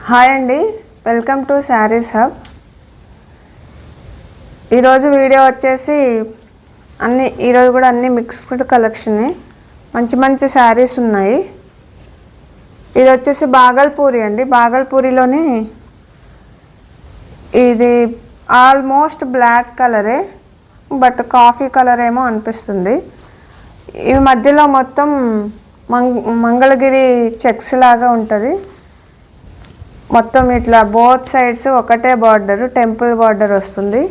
Hi అండి, welcome to saris hub. ఈరోజు video వచ్చేసి ఈరోజు కూడా అన్ని మిక్స్డ్ కలెక్షన్, మంచి మంచి శారీస్ ఉన్నాయి. ఇది వచ్చేసి బాగల్పూరి అండి. బాగల్పూరిలోని ఇది ఆల్మోస్ట్ బ్లాక్ కలరే, బట్ కాఫీ కలర్ ఏమో అనిపిస్తుంది. ఈ మధ్యలో మొత్తం మంగళగిరి చెక్స్ లాగా ఉంటుంది. మొత్తం ఇట్లా బోత్ సైడ్స్ ఒకటే బార్డర్, టెంపుల్ బార్డర్ వస్తుంది.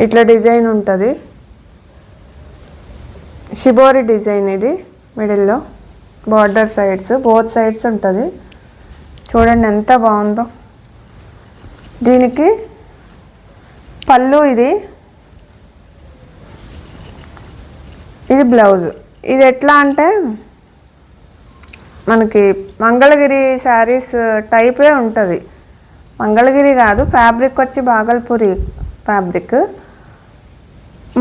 ఇట్లా డిజైన్ ఉంటుంది, షిబోరి డిజైన్. ఇది మిడిల్లో బార్డర్ సైడ్స్, బోత్ సైడ్స్ ఉంటుంది. చూడండి ఎంత బాగుందో. దీనికి పళ్ళు, ఇది బ్లౌజ్. ఇది ఎట్లా అంటే మనకి మంగళగిరి శారీస్ టైపే ఉంటుంది. మంగళగిరి కాదు, ఫ్యాబ్రిక్ వచ్చి బాగల్పూరి ఫ్యాబ్రిక్.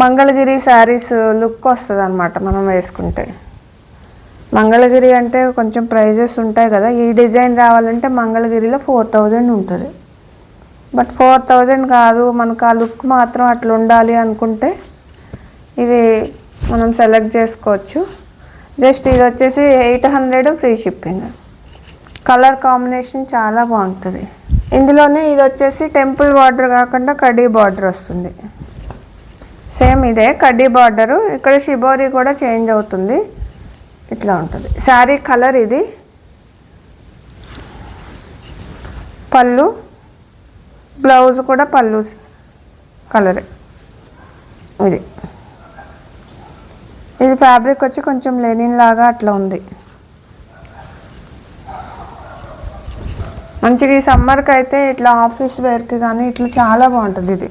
మంగళగిరి శారీస్ లుక్ వస్తుంది అన్నమాట మనం వేసుకుంటే. మంగళగిరి అంటే కొంచెం ప్రైజెస్ ఉంటాయి కదా. ఈ డిజైన్ రావాలంటే మంగళగిరిలో 4000 ఉంటుంది. బట్ 4000 కాదు, మనకు ఆ లుక్ మాత్రం అట్లా ఉండాలి అనుకుంటే ఇది మనం సెలెక్ట్ చేసుకోవచ్చు. జస్ట్ ఇది వచ్చేసి 800 ఫ్రీ షిప్పింగ్. కలర్ కాంబినేషన్ చాలా బాగుంటుంది. ఇందులోనే ఇది వచ్చేసి టెంపుల్ బార్డర్ కాకుండా కడ్డీ బార్డర్ వస్తుంది. సేమ్ ఇదే కడ్డీ బార్డరు. ఇక్కడ షిబోరి కూడా చేంజ్ అవుతుంది. ఇట్లా ఉంటుంది శారీ కలర్. ఇది పళ్ళు, బ్లౌజ్ కూడా పళ్ళు కలరే. ఇది ఫ్యాబ్రిక్ వచ్చి కొంచెం లెనిన్ లాగా అట్లా ఉంది. మంచిగా ఈ సమ్మర్కి అయితే ఇట్లా ఆఫీస్ వేర్కి కానీ ఇట్లా చాలా బాగుంటుంది. ఇది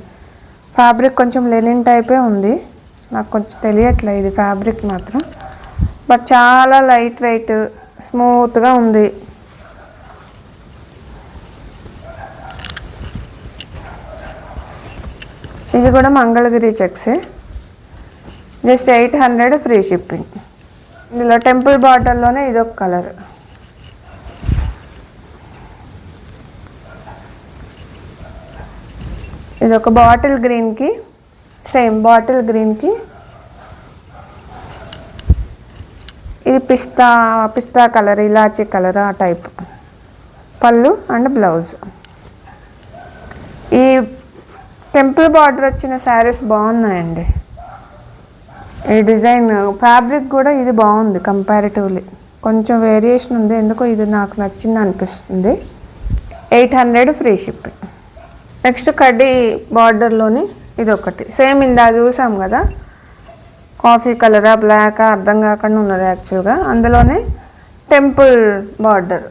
ఫ్యాబ్రిక్ కొంచెం లెనిన్ టైపే ఉంది. నాకు కొంచెం తెలియట్లే ఇది ఫ్యాబ్రిక్ మాత్రం, బట్ చాలా లైట్ వెయిట్, స్మూత్గా ఉంది. ఇది కూడా మంగళగిరి చెక్సే. Just 800 free shipping. ఇందులో టెంపుల్ బార్డర్లోనే ఇదొక కలర్. ఇదొక బాటిల్ గ్రీన్కి, సేమ్ బాటిల్ గ్రీన్కి ఇది పిస్తా కలర్, ఇలాచీ కలర్ ఆ టైప్. పళ్ళు అండ్ బ్లౌజ్. ఈ టెంపుల్ బార్డర్ వచ్చిన శారీస్ బాగున్నాయండి. ఈ డిజైన్ ఫ్యాబ్రిక్ కూడా ఇది బాగుంది కంపారిటివ్లీ. కొంచెం వేరియేషన్ ఉంది, ఎందుకో ఇది నాకు నచ్చింది అనిపిస్తుంది. 800 ఫ్రీ షిప్పింగ్. నెక్స్ట్ కడ్డీ బార్డర్లోని ఇది ఒకటి సేమ్ ఇందా చూసాం కదా. కాఫీ కలరా బ్లాకా అర్థం కాకుండా ఉన్నది యాక్చువల్గా. అందులోనే టెంపుల్ బార్డర్.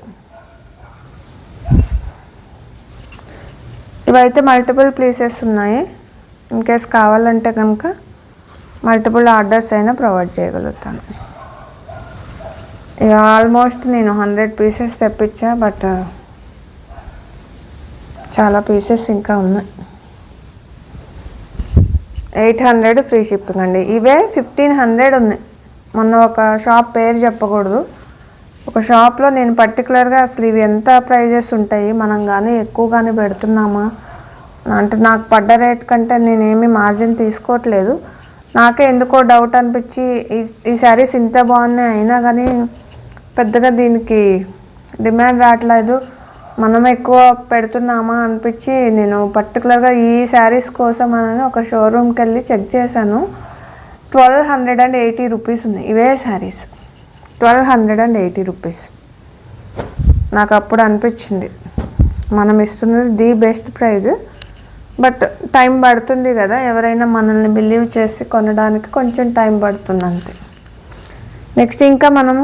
ఇవైతే మల్టిపుల్ పీసెస్ ఉన్నాయి. ఇన్కేస్ కావాలంటే కనుక మల్టిపుల్ ఆర్డర్స్ అయినా ప్రొవైడ్ చేయగలుగుతాను. ఇక ఆల్మోస్ట్ నేను 100 పీసెస్ తెప్పించా, బట్ చాలా పీసెస్ ఇంకా ఉన్నాయి. 800 ఫ్రీ షిప్పింగ్ అండి. ఇవే 1500 ఉన్నాయి. మొన్న ఒక షాప్ పేరు చెప్పకూడదు, ఒక షాప్లో నేను పర్టికులర్గా అసలు ఇవి ఎంత ప్రైజెస్ ఉంటాయి, మనం కానీ ఎక్కువ కానీ పెడుతున్నామా అంటే నాకు పడ్డ రేట్ కంటే నేనేమి మార్జిన్ తీసుకోవట్లేదు. నాకే ఎందుకో డౌట్ అనిపించి ఈ శారీస్ ఇంత బాగున్నాయి, అయినా కానీ పెద్దగా దీనికి డిమాండ్ రావట్లేదు, మనం ఎక్కువ పెడుతున్నామా అనిపించి నేను పర్టికులర్గా ఈ శారీస్ కోసం అని ఒక షోరూమ్కి వెళ్ళి చెక్ చేశాను. 1280 రూపీస్ ఉన్నాయి ఇవే శారీస్. 1280 రూపీస్. నాకు అప్పుడు అనిపించింది మనం ఇస్తున్నది the best price, but time పడుతుంది కదా, ఎవరైనా మనల్ని బిలీవ్ చేసి కొనడానికి కొంచెం టైం పడుతుంది అంతే. నెక్స్ట్ ఇంకా మనం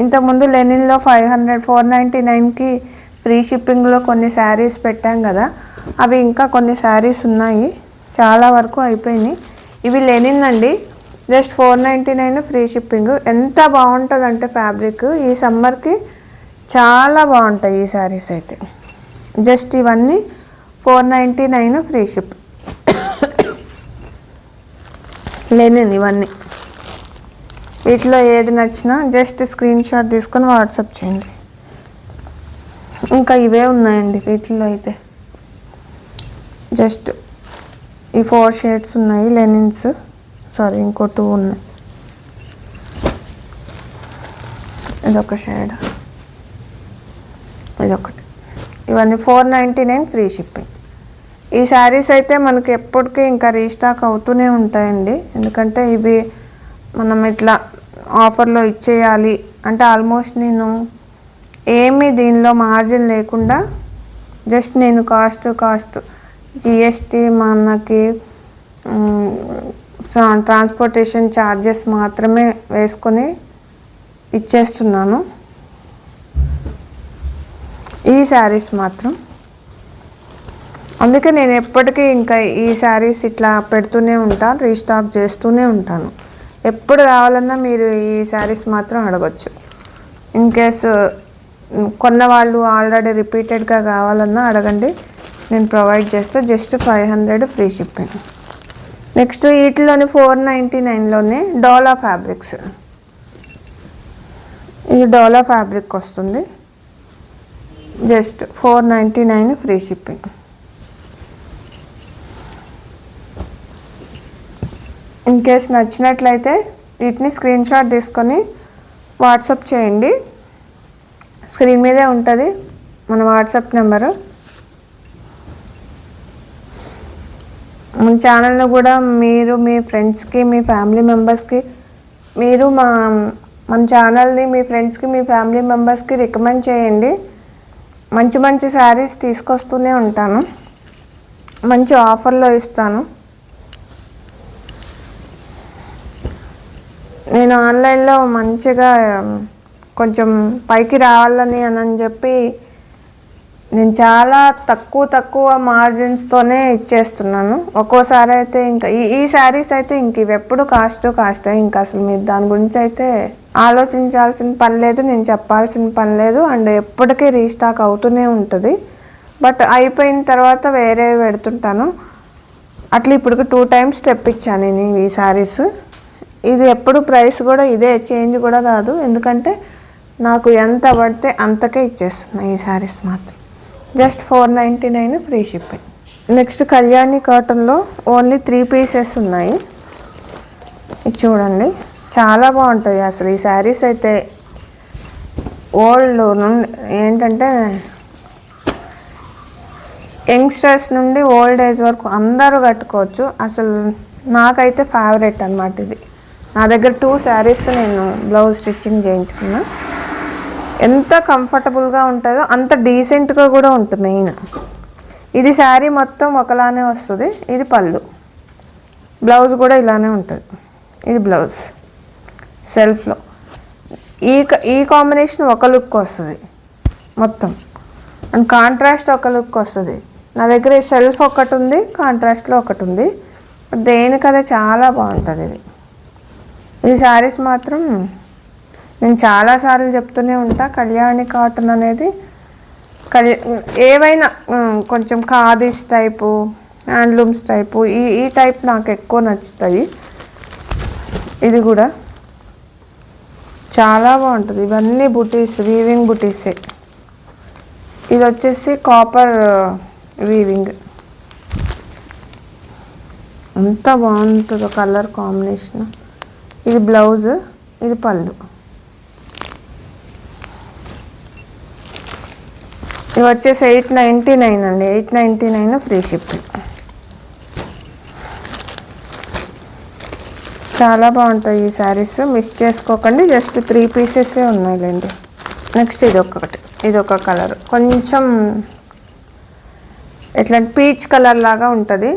ఇంతకుముందు లెనిన్లో 499కి ఫ్రీ షిప్పింగ్లో కొన్ని శారీస్ పెట్టాం కదా, అవి ఇంకా కొన్ని శారీస్ ఉన్నాయి, చాలా వరకు అయిపోయినాయి. ఇవి లెనిన్ అండి. Just 499 free shipping. ఎంత బాగుంటుంది అంటే ఫ్యాబ్రిక్ ఈ సమ్మర్కి చాలా బాగుంటాయి ఈ శారీస్ అయితే. జస్ట్ ఇవన్నీ 499 ఫ్రీ షిప్. లెనిన్ ఇవన్నీ. వీటిలో ఏది నచ్చినా జస్ట్ స్క్రీన్ షాట్ తీసుకొని వాట్సాప్ చేయండి. ఇంకా ఇవే ఉన్నాయండి వీటిల్లో అయితే. జస్ట్ ఈ 4 షేడ్స్ ఉన్నాయి లెనిన్స్. సారీ, ఇంకో 2 ఉన్నాయి. ఇదొక షేడ్, ఇదొకటి. ఇవన్నీ 499 ఫ్రీ షిప్పింగ్. ఈ శారీస్ అయితే మనకి ఎప్పటికీ ఇంకా రీస్టాక్ అవుతూనే ఉంటాయండి. ఎందుకంటే ఇవి మనం ఇట్లా ఆఫర్లో ఇచ్చేయాలి అంటే ఆల్మోస్ట్ నేను ఏమీ దీనిలో మార్జిన్ లేకుండా జస్ట్ నేను కాస్ట్ జిఎస్టీ మనకి ట్రాన్స్పోర్టేషన్ ఛార్జెస్ మాత్రమే వేసుకొని ఇచ్చేస్తున్నాను ఈ శారీస్ మాత్రం. అందుకే నేను ఎప్పటికీ ఇంకా ఈ శారీస్ ఇట్లా పెడుతూనే ఉంటాను, రీస్టాక్ చేస్తూనే ఉంటాను. ఎప్పుడు కావాలన్నా మీరు ఈ శారీస్ మాత్రం అడగచ్చు. ఇన్ కేస్ కొన్న వాళ్ళు ఆల్రెడీ రిపీటెడ్గా కావాలన్నా అడగండి, నేను ప్రొవైడ్ చేస్తే. Just 500 free shipping. నెక్స్ట్ వీటిలోని 499లోనే డోలా ఫ్యాబ్రిక్స్. ఇది డోలా ఫ్యాబ్రిక్ వస్తుంది. Just 499 free shipping. In case నచ్చినట్లయితే వీటిని స్క్రీన్ షాట్ తీసుకొని వాట్సాప్ చేయండి. స్క్రీన్ మీదే ఉంటుంది మన వాట్సాప్ నెంబరు. మన ఛానల్ను కూడా మీరు మీ ఫ్రెండ్స్కి, మీ ఫ్యామిలీ మెంబర్స్కి, మీరు మన ఛానల్ని మీ ఫ్రెండ్స్కి, మీ ఫ్యామిలీ మెంబర్స్కి రికమెండ్ చేయండి. మంచి మంచి శారీస్ తీసుకొస్తూనే ఉంటాను, మంచి ఆఫర్లో ఇస్తాను. నేను ఆన్లైన్లో మంచిగా కొంచెం పైకి రావాలని అని చెప్పి నేను చాలా తక్కువ మార్జిన్స్తోనే ఇచ్చేస్తున్నాను. ఒక్కోసారి అయితే ఇంకా ఈ శారీస్ అయితే ఇంక ఇవి ఎప్పుడు కాస్ట్ ఇంకా అసలు మీరు దాని గురించి అయితే ఆలోచించాల్సిన పని లేదు, నేను చెప్పాల్సిన పని లేదు. అండ్ ఎప్పటికీ రీస్టాక్ అవుతూనే ఉంటుంది. బట్ అయిపోయిన తర్వాత వేరే పెడుతుంటాను. అట్లా ఇప్పుడు 2 టైమ్స్ తెప్పించాను నేను ఈ శారీస్. ఇది ఎప్పుడు ప్రైస్ కూడా ఇదే, చేంజ్ కూడా కాదు. ఎందుకంటే నాకు ఎంత పడితే అంతకే ఇచ్చేస్తున్నాయి ఈ శారీస్ మాత్రం. Just 499 free shipping. Next Kalyani కాటన్లో ఓన్లీ 3 పీసెస్ ఉన్నాయి. ఇది చూడండి, చాలా బాగుంటాయి అసలు ఈ శారీస్ అయితే. ఓల్డ్ నుండి ఏంటంటే యంగ్స్టర్స్ నుండి ఓల్డ్ ఏజ్ వరకు అందరూ కట్టుకోవచ్చు. అసలు నాకైతే ఫేవరెట్ అన్నమాట ఇది. నా దగ్గర 2 శారీస్ నేను బ్లౌజ్ స్టిచ్చింగ్ చేయించుకున్నా. ఎంత కంఫర్టబుల్గా ఉంటుందో అంత డీసెంట్గా కూడా ఉంటుంది. మెయిన్ ఇది శారీ మొత్తం ఒకలానే వస్తుంది. ఇది పళ్ళు, బ్లౌజ్ కూడా ఇలానే ఉంటుంది. ఇది బ్లౌజ్ సెల్ఫ్లో. ఈ కాంబినేషన్ ఒక లుక్ వస్తుంది మొత్తం, అండ్ కాంట్రాస్ట్ ఒక లుక్ వస్తుంది. నా దగ్గర ఈ సెల్ఫ్ ఒకటి ఉంది, కాంట్రాస్ట్లో ఒకటి ఉంది. దేనికదే చాలా బాగుంటుంది ఇది. ఈ శారీస్ మాత్రం నేను చాలాసార్లు చెప్తూనే ఉంటా, కళ్యాణి కాటన్ అనేది ఏవైనా కొంచెం ఖాదీస్ టైపు, హ్యాండ్లూమ్స్ టైపు, ఈ టైప్ నాకు ఎక్కువ నచ్చుతాయి. ఇది కూడా చాలా బాగుంటుంది. ఇవన్నీ బుటీస్, వీవింగ్ బుటీసే. ఇది వచ్చేసి కాపర్ వీవింగ్. ఎంత బాగుంటుందో కలర్ కాంబినేషన్. ఇది బ్లౌజ్, ఇది పళ్ళు. ఇవి వచ్చేసి 899 అండి. 899 ఫ్రీ షిప్పింగ్. చాలా బాగుంటాయి ఈ శారీస్, మిస్ చేసుకోకండి. జస్ట్ 3 పీసెసే ఉన్నాయిలేండి. నెక్స్ట్ ఇది ఒక కలర్, కొంచెం ఎట్లా పీచ్ కలర్ లాగా ఉంటుంది.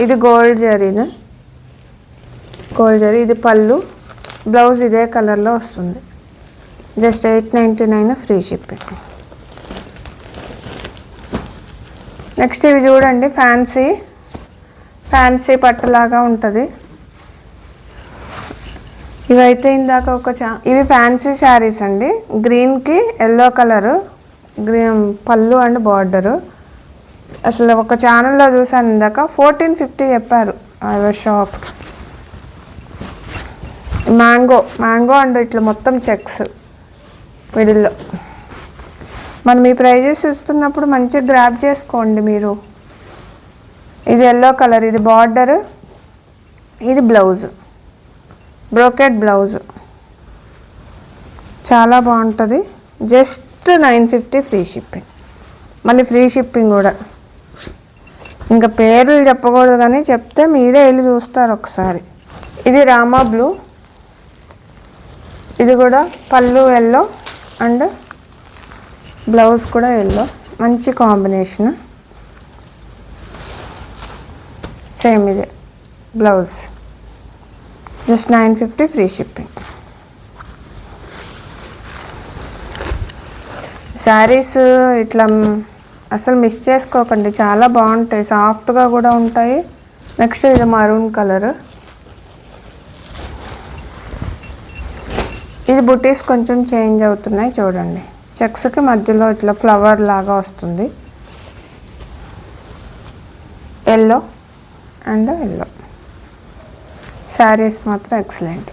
ఇది గోల్డ్ జరీ. ఇది పళ్ళు, బ్లౌజ్ ఇదే కలర్లో వస్తుంది. Just 899 free shipping. నెక్స్ట్ ఇవి చూడండి, ఫ్యాన్సీ పట్టులాగా ఉంటుంది. ఇవైతే ఇందాక ఇవి ఫ్యాన్సీ శారీస్ అండి. గ్రీన్కి ఎల్లో కలరు, గ్రీన్ పళ్ళు అండ్ బార్డరు. అసలు ఒక ఛానల్లో చూసాను ఇందాక 1450 చెప్పారు. I was shock. Mango and ఇట్లా మొత్తం చెక్స్ మిడిల్లో. మనం ఈ ప్రైజెస్ ఇస్తున్నప్పుడు మంచిగా గ్రాప్ చేసుకోండి మీరు. ఇది ఎల్లో కలర్, ఇది బార్డర్, ఇది బ్లౌజ్, బ్రోకెట్ బ్లౌజ్, చాలా బాగుంటుంది. Just 950 free shipping. మళ్ళీ ఫ్రీ షిప్పింగ్ కూడా. ఇంకా పేర్లు చెప్పకూడదు కానీ చెప్తే మీరే వెళ్ళి చూస్తారు ఒకసారి. ఇది రామా బ్లూ, ఇది కూడా పళ్ళు ఎల్లో అండ్ బ్లౌజ్ కూడా ఎల్లో, మంచి కాంబినేషన్. సేమ్ ఇదే blouse, just 950 free shipping. Saris ఇట్లా అసలు మిస్ చేసుకోకండి, చాలా బాగుంటాయి, సాఫ్ట్గా కూడా ఉంటాయి. నెక్స్ట్ ఇది మరూన్ కలర్, ఇది బుటీస్ కొంచెం చేంజ్ అవుతున్నాయి చూడండి. చెక్స్కి మధ్యలో ఇట్లా ఫ్లవర్ లాగా వస్తుంది. ఎల్లో అండ్ ఎల్లో శారీస్ మాత్రం ఎక్సలెంట్.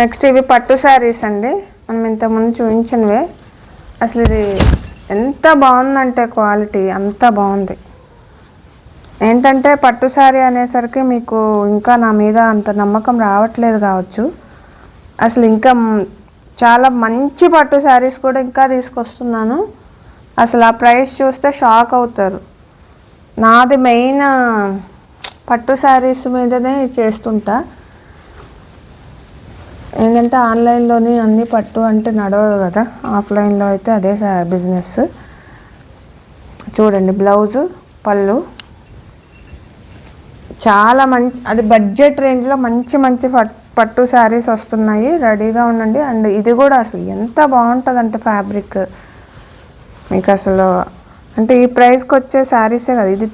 నెక్స్ట్ ఇవి పట్టు శారీస్ అండి, మనం ఇంతకుముందు చూపించినవే. అసలు ఇది ఎంత బాగుందంటే క్వాలిటీ అంత బాగుంది. ఏంటంటే పట్టు శారీ అనేసరికి మీకు ఇంకా నా మీద అంత నమ్మకం రావట్లేదు కావచ్చు. అసలు ఇంకా చాలా మంచి పట్టు శారీస్ కూడా ఇంకా తీసుకొస్తున్నాను. అసలు ఆ ప్రైస్ చూస్తే షాక్ అవుతారు. నాది మెయిన్ పట్టు శారీస్ మీదనే చేస్తుంటా. ఏంటంటే ఆన్లైన్లోని అన్నీ పట్టు అంటే నడవదు కదా, ఆఫ్లైన్లో అయితే అదే బిజినెస్. చూడండి బ్లౌజు, పళ్ళు, చాలా మంచి, అది బడ్జెట్ రేంజ్లో మంచి మంచి పట్టు శారీస్ వస్తున్నాయి, రెడీగా ఉండండి. అండ్ ఇది కూడా అసలు ఎంత బాగుంటుందంటే ఫ్యాబ్రిక్ మీకు అసలు, అంటే ఈ ప్రైస్కి వచ్చే శారీసే కదా. ఇది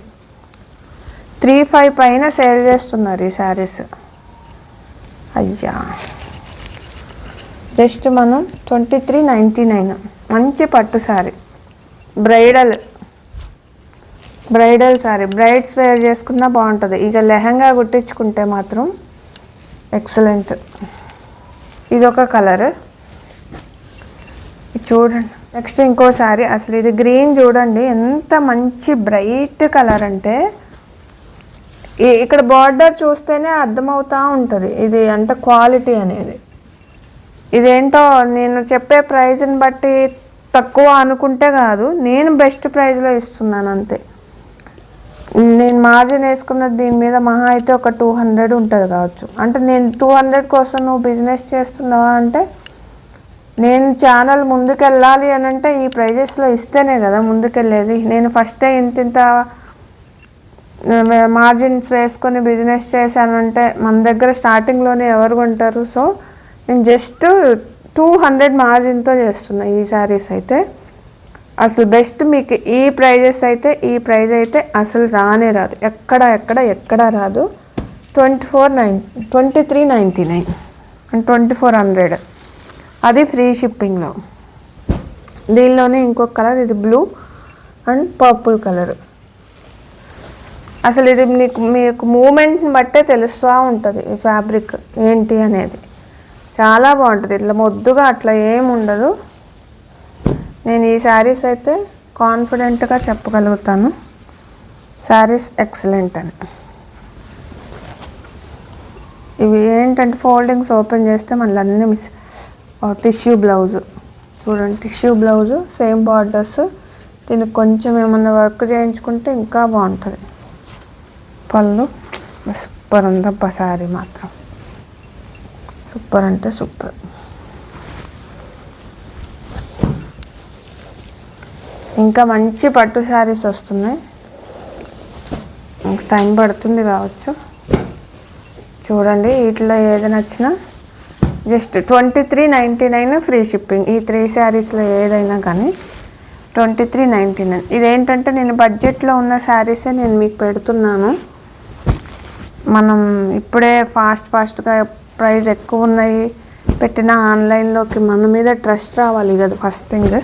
3,500 పైన సేల్ చేస్తున్నారు ఈ శారీస్. అయ్యా, జస్ట్ మనం 2399 మంచి పట్టు sari, bridal sari, brides wear చేసుకున్నా బాగుంటుంది. ఇక లెహంగా కుట్టించుకుంటే మాత్రం ఎక్సలెంట్. ఇది ఒక కలర్ చూడండి. నెక్స్ట్ ఇంకో శారీ, అసలు ఇది గ్రీన్ చూడండి ఎంత మంచి బ్రైట్ కలర్ అంటే, ఇక్కడ బార్డర్ చూస్తేనే అర్థమవుతూ ఉంటుంది ఇది అంత క్వాలిటీ అనేది. ఇదేంటో నేను చెప్పే ప్రైజ్ని బట్టి తక్కువ అనుకుంటే కాదు, నేను బెస్ట్ ప్రైస్లో ఇస్తున్నాను అంతే. నేను మార్జిన్ వేసుకున్నది దీని మీద మహా అయితే ఒక 200 ఉంటుంది కావచ్చు. అంటే నేను 200 కోసం నువ్వు బిజినెస్ చేస్తున్నావా అంటే, నేను ఛానల్ ముందుకెళ్ళాలి అని అంటే ఈ ప్రైజెస్లో ఇస్తేనే కదా ముందుకెళ్ళేది. నేను ఫస్టే ఇంత మార్జిన్స్ వేసుకొని బిజినెస్ చేశానంటే మన దగ్గర స్టార్టింగ్లోనే ఎవరు కొంటారు. సో నేను జస్ట్ 200 మార్జిన్తో చేస్తున్నా ఈ శారీస్ అయితే. అసలు బెస్ట్. మీకు ఈ ప్రైజెస్ అయితే, ఈ ప్రైజ్ అయితే అసలు రానే రాదు, ఎక్కడ రాదు. 2399 అండ్ 2400, అది ఫ్రీ షిప్పింగ్లో. దీనిలోనే ఇంకొక కలర్, ఇది బ్లూ అండ్ పర్పుల్ కలర్. అసలు ఇది మీకు మూమెంట్ని బట్టే తెలుస్తూ ఉంటుంది ఈ ఫ్యాబ్రిక్ ఏంటి అనేది. చాలా బాగుంటుంది, ఇట్లా మొద్దుగా అట్లా ఏమి ఉండదు. నేను ఈ శారీస్ అయితే కాన్ఫిడెంట్గా చెప్పగలుగుతాను, శారీస్ ఎక్సలెంట్ అని. ఇవి ఏంటంటే ఫోల్డింగ్స్ ఓపెన్ చేస్తే మళ్ళీ అన్నీ టిష్యూ బ్లౌజు చూడండి, టిష్యూ బ్లౌజు, సేమ్ బార్డర్స్. దీనికి కొంచెం ఏమన్నా వర్క్ చేయించుకుంటే ఇంకా బాగుంటుంది. పళ్ళు సూపర్ ఉందబ్బా, శారీ మాత్రం సూపర్ అంటే సూపర్. ఇంకా మంచి పట్టు శారీస్ వస్తున్నాయి, టైం పడుతుంది కావచ్చు. చూడండి, వీటిలో ఏది నచ్చినా జస్ట్ 2399 ఫ్రీ షిప్పింగ్. ఈ 3 శారీస్లో ఏదైనా కానీ 2399. ఇదేంటంటే నేను బడ్జెట్లో ఉన్న శారీసే నేను మీకు పెడుతున్నాను. మనం ఇప్పుడే ఫాస్ట్గా ప్రైస్ ఎక్కువ ఉన్నాయి పెట్టిన ఆన్లైన్లోకి మన మీద ట్రస్ట్ రావాలి కదా ఫస్ట్ థింగ్.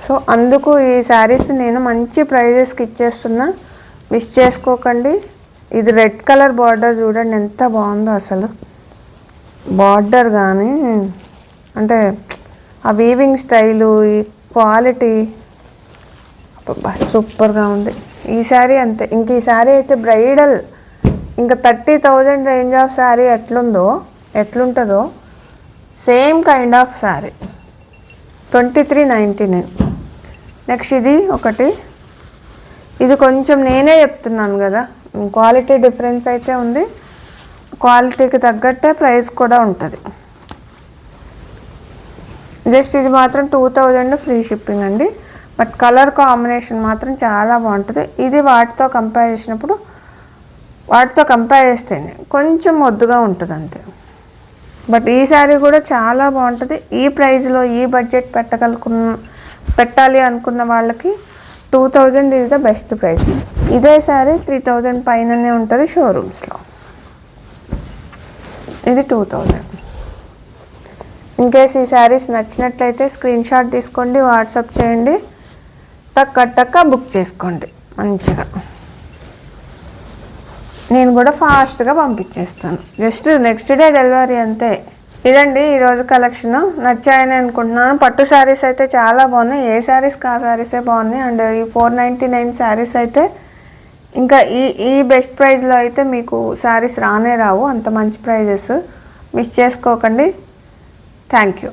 సో అందుకు ఈ శారీస్ నేను మంచి ప్రైజెస్కి ఇచ్చేస్తున్నా, మిస్ చేసుకోకండి. ఇది రెడ్ కలర్ బార్డర్ చూడండి ఎంత బాగుందో అసలు. బార్డర్ కానీ అంటే ఆ వీవింగ్ స్టైలు, ఈ క్వాలిటీ సూపర్గా ఉంది. ఈ శారీ అంతే. ఇంక ఈ శారీ అయితే బ్రైడల్, ఇంకా 30,000 రేంజ్ ఆఫ్ శారీ ఎట్లుంటుందో same kind of sari. 2399. Next ఇది ఒకటి. ఇది కొంచెం నేనే చెప్తున్నాను కదా, క్వాలిటీ డిఫరెన్స్ అయితే ఉంది, క్వాలిటీకి తగ్గట్టే ప్రైస్ కూడా ఉంటుంది. జస్ట్ ఇది మాత్రం 2000 ఫ్రీ షిప్పింగ్ అండి. బట్ కలర్ కాంబినేషన్ మాత్రం చాలా బాగుంటుంది. ఇది వాటితో కంపేర్ చేస్తేనే కొంచెం మొద్దుగా ఉంటుంది అంతే. బట్ ఈ శారీ కూడా చాలా బాగుంటుంది. ఈ ప్రైస్లో ఈ బడ్జెట్ పెట్టాలి అనుకున్న వాళ్ళకి 2000 ఇది ద బెస్ట్ ప్రైస్. ఇదే శారీ 3000 పైననే ఉంటుంది షోరూమ్స్లో. ఇది 2000. ఇన్కేస్ ఈ శారీస్ నచ్చినట్లయితే స్క్రీన్ షాట్ తీసుకోండి, వాట్సాప్ చేయండి, టక్క బుక్ చేసుకోండి మంచిగా. నేను కూడా ఫాస్ట్గా పంపించేస్తాను, జస్ట్ నెక్స్ట్ డే డెలివరీ అంతే. ఇదండి ఈరోజు కలెక్షన్. నచ్చాయని అనుకుంటున్నాను. పట్టు శారీస్ అయితే చాలా బాగున్నాయి, ఏ శారీస్కి ఆ శారీసే బాగున్నాయి. అండ్ ఈ 499 శారీస్ అయితే ఇంకా ఈ బెస్ట్ ప్రైస్లో అయితే మీకు శారీస్ రావు, అంత మంచి ప్రైజెస్. మిస్ చేసుకోకండి. Thank you.